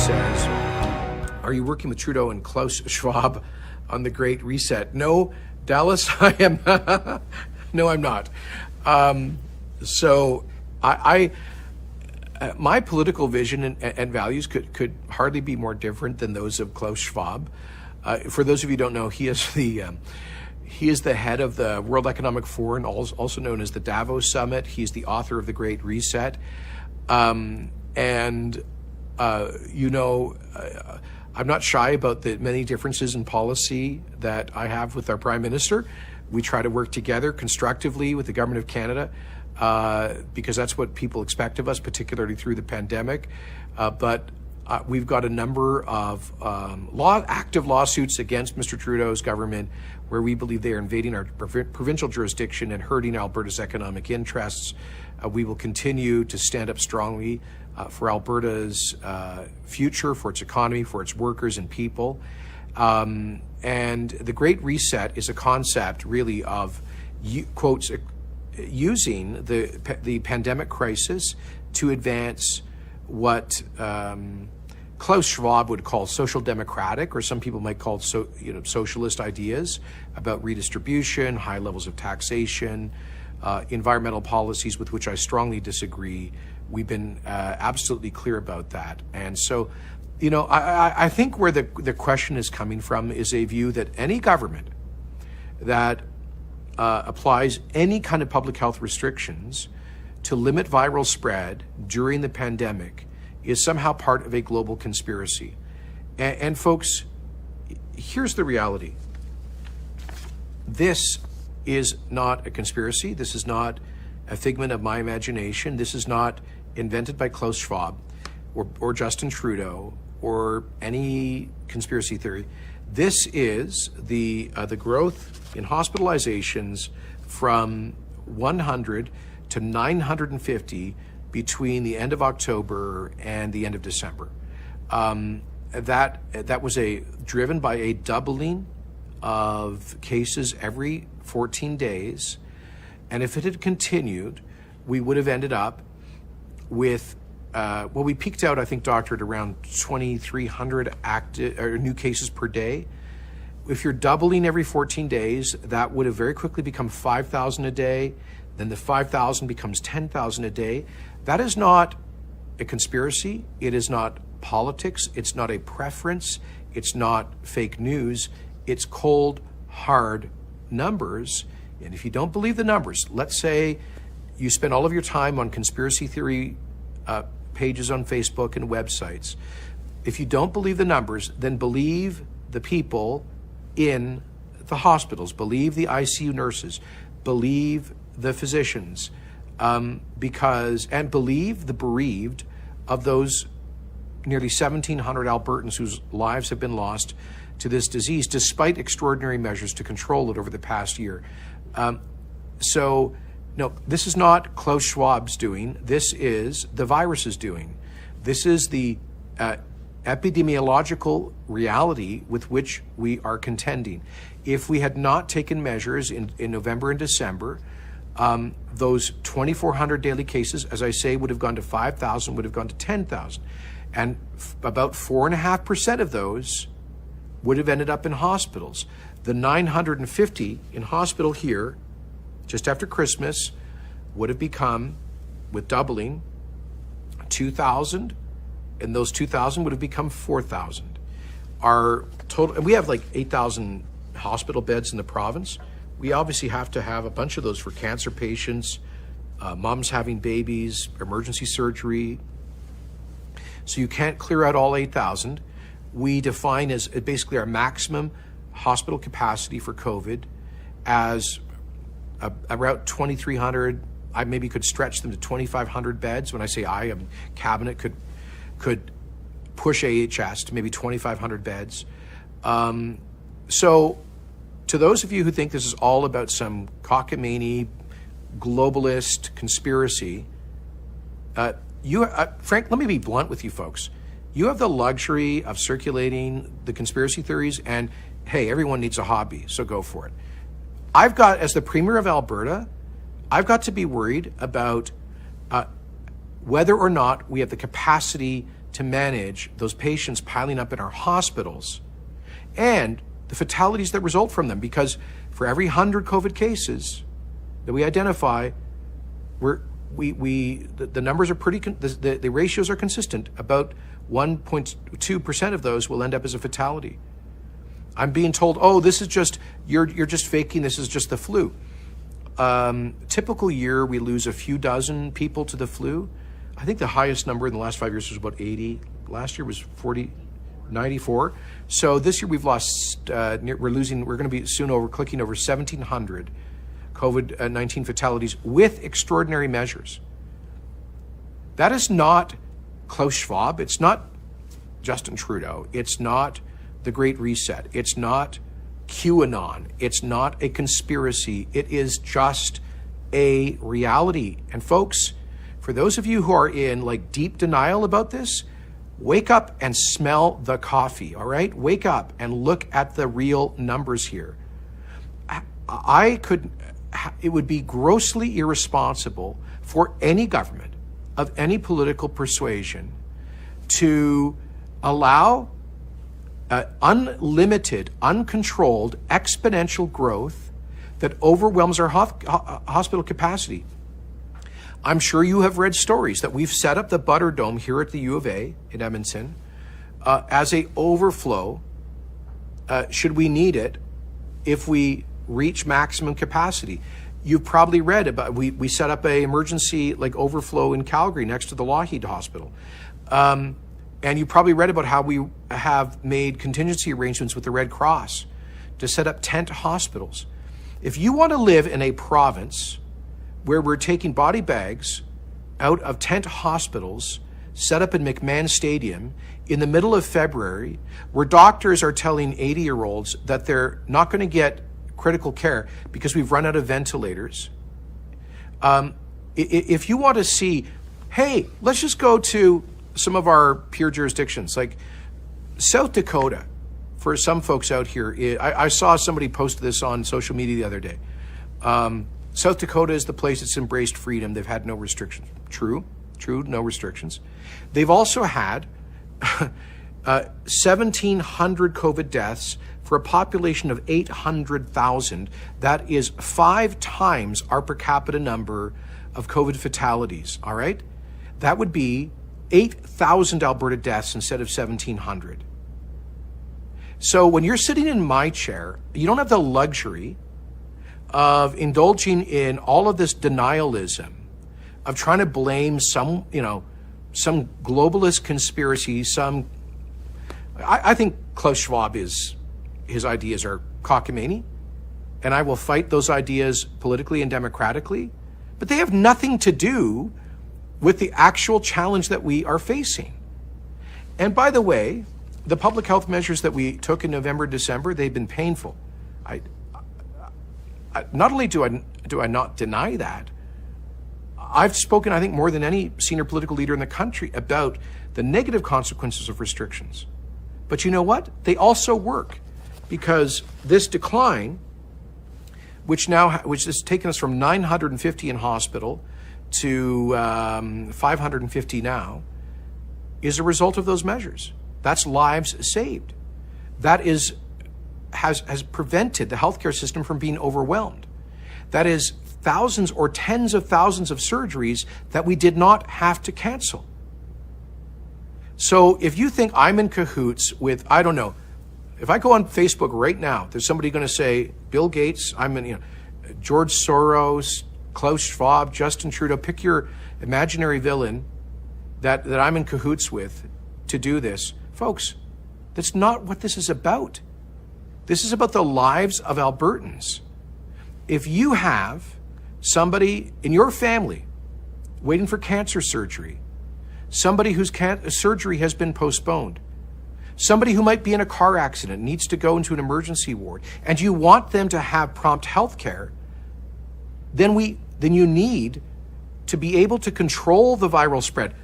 says, are you working with Trudeau and Klaus Schwab on the Great Reset? No, Dallas, I am. No, I'm not. My political vision and values could hardly be more different than those of Klaus Schwab. For those of you who don't know, he is the head of the World Economic Forum, also known as the Davos Summit. He's the author of the Great Reset. I'm not shy about the many differences in policy that I have with our Prime Minister. We try to work together constructively with the Government of Canada because that's what people expect of us, particularly through the pandemic. But we've got a number of active lawsuits against Mr. Trudeau's government where we believe they are invading our provincial jurisdiction and hurting Alberta's economic interests. We will continue to stand up strongly for Alberta's future, for its economy, for its workers and people. And the Great Reset is a concept really of, quotes, using the pandemic crisis to advance what Klaus Schwab would call social democratic, or some people might call socialist ideas about redistribution, high levels of taxation, environmental policies with which I strongly disagree. We've been absolutely clear about that. And so, I think where the question is coming from is a view that any government that applies any kind of public health restrictions to limit viral spread during the pandemic is somehow part of a global conspiracy. And folks, here's the reality. This is not a conspiracy. This is not a figment of my imagination. This is not invented by Klaus Schwab or Justin Trudeau or any conspiracy theory. This is the growth in hospitalizations from 100 to 950 between the end of October and the end of December. That was driven by a doubling of cases every 14 days. And if it had continued, we would have ended up with, we peaked out, I think, Doctor, at around 2,300 active or new cases per day. If you're doubling every 14 days, that would have very quickly become 5,000 a day. Then the 5,000 becomes 10,000 a day. That is not a conspiracy. It is not politics. It's not a preference. It's not fake news. It's cold, hard numbers. And if you don't believe the numbers, let's say you spend all of your time on conspiracy theory pages on Facebook and websites. If you don't believe the numbers, then believe the people in the hospitals, believe the ICU nurses, believe the physicians, and believe the bereaved of those nearly 1,700 Albertans whose lives have been lost to this disease, despite extraordinary measures to control it over the past year. No, this is not Klaus Schwab's doing. This is the virus's doing. This is the epidemiological reality with which we are contending. If we had not taken measures in November and December, those 2,400 daily cases, as I say, would have gone to 5,000, would have gone to 10,000. And about 4.5% of those would have ended up in hospitals. The 950 in hospital here, just after Christmas, would have become, with doubling, 2,000, and those 2,000 would have become 4,000. Our total, and we have like 8,000 hospital beds in the province. We obviously have to have a bunch of those for cancer patients, moms having babies, emergency surgery. So you can't clear out all 8,000. We define as basically our maximum hospital capacity for COVID as around 2,300. I maybe could stretch them to 2,500 beds. When I say cabinet could push AHS to maybe 2,500 beds. So to those of you who think this is all about some cockamamie, globalist conspiracy, Frank, let me be blunt with you folks. You have the luxury of circulating the conspiracy theories, and hey, everyone needs a hobby, so go for it. I've got, as the Premier of Alberta, I've got to be worried about whether or not we have the capacity to manage those patients piling up in our hospitals and the fatalities that result from them. Because for every 100 COVID cases that we identify, the numbers are the ratios are consistent. About 1.2% of those will end up as a fatality. I'm being told, oh, this is just, you're just faking, this is just the flu. Typical year, we lose a few dozen people to the flu. I think the highest number in the last 5 years was about 80. Last year was 94. So this year we've lost, we're going to be soon clicking over 1,700 COVID-19 fatalities with extraordinary measures. That is not Klaus Schwab. It's not Justin Trudeau. It's not the Great Reset. It's not QAnon. It's not a conspiracy. It is just a reality. And folks, for those of you who are in like deep denial about this, wake up and smell the coffee, all right? Wake up and look at the real numbers here. It would be grossly irresponsible for any government of any political persuasion to allow unlimited, uncontrolled, exponential growth that overwhelms our hospital capacity. I'm sure you have read stories that we've set up the Butter Dome here at the U of A in Edmonton as a overflow, should we need it, if we reach maximum capacity. You've probably read about, we set up a emergency like overflow in Calgary next to the Lougheed Hospital. And you probably read about how we have made contingency arrangements with the Red Cross to set up tent hospitals. If you want to live in a province where we're taking body bags out of tent hospitals set up in McMahon Stadium in the middle of February, where doctors are telling 80-year-olds that they're not going to get critical care because we've run out of ventilators. If you want to see, hey, let's just go to some of our peer jurisdictions, like South Dakota. For some folks out here, I saw somebody post this on social media the other day. South Dakota is the place that's embraced freedom. They've had no restrictions. True, no restrictions. They've also had 1,700 COVID deaths for a population of 800,000. That is 5 times our per capita number of COVID fatalities, all right? That would be 8,000 Alberta deaths instead of 1,700. So when you're sitting in my chair, you don't have the luxury of indulging in all of this denialism, of trying to blame some globalist conspiracy, I think Klaus Schwab his ideas are cockamamie, and I will fight those ideas politically and democratically, but they have nothing to do with the actual challenge that we are facing. And by the way, the public health measures that we took in November, December, they've been painful. Not only do I not deny that, I've spoken, I think, more than any senior political leader in the country about the negative consequences of restrictions. But you know what? They also work, because this decline, which has taken us from 950 in hospital to 550 now, is a result of those measures. That's lives saved. That has prevented the healthcare system from being overwhelmed. That is thousands or tens of thousands of surgeries that we did not have to cancel. So if you think I'm in cahoots with, I don't know, if I go on Facebook right now, there's somebody going to say Bill Gates, George Soros, Klaus Schwab, Justin Trudeau, pick your imaginary villain that I'm in cahoots with to do this. Folks, that's not what this is about. This is about the lives of Albertans. If you have somebody in your family waiting for cancer surgery, somebody whose surgery has been postponed, somebody who might be in a car accident, needs to go into an emergency ward, and you want them to have prompt health care, then you need to be able to control the viral spread.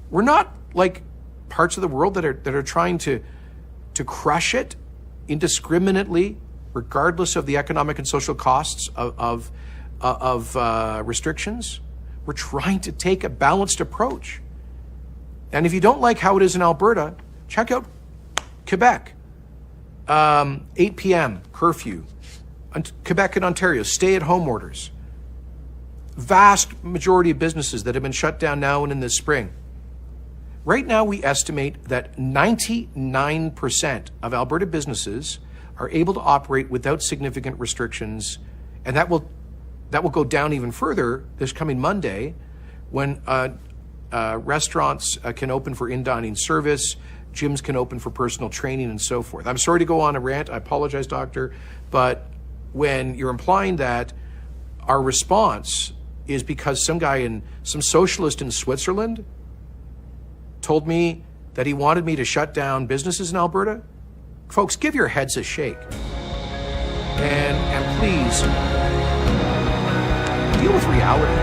We're not like parts of the world that are trying to crush it indiscriminately, regardless of the economic and social costs of restrictions. We're trying to take a balanced approach. And if you don't like how it is in Alberta, check out Quebec. 8 p.m. curfew. Quebec and Ontario, stay-at-home orders. Vast majority of businesses that have been shut down now and in the spring. Right now, we estimate that 99% of Alberta businesses are able to operate without significant restrictions, and that will go down even further this coming Monday when restaurants can open for in-dining service, gyms can open for personal training, and so forth. I'm sorry to go on a rant. I apologize, Doctor, but when you're implying that our response is because some socialist in Switzerland told me that he wanted me to shut down businesses in Alberta, folks, give your heads a shake. And please deal with reality.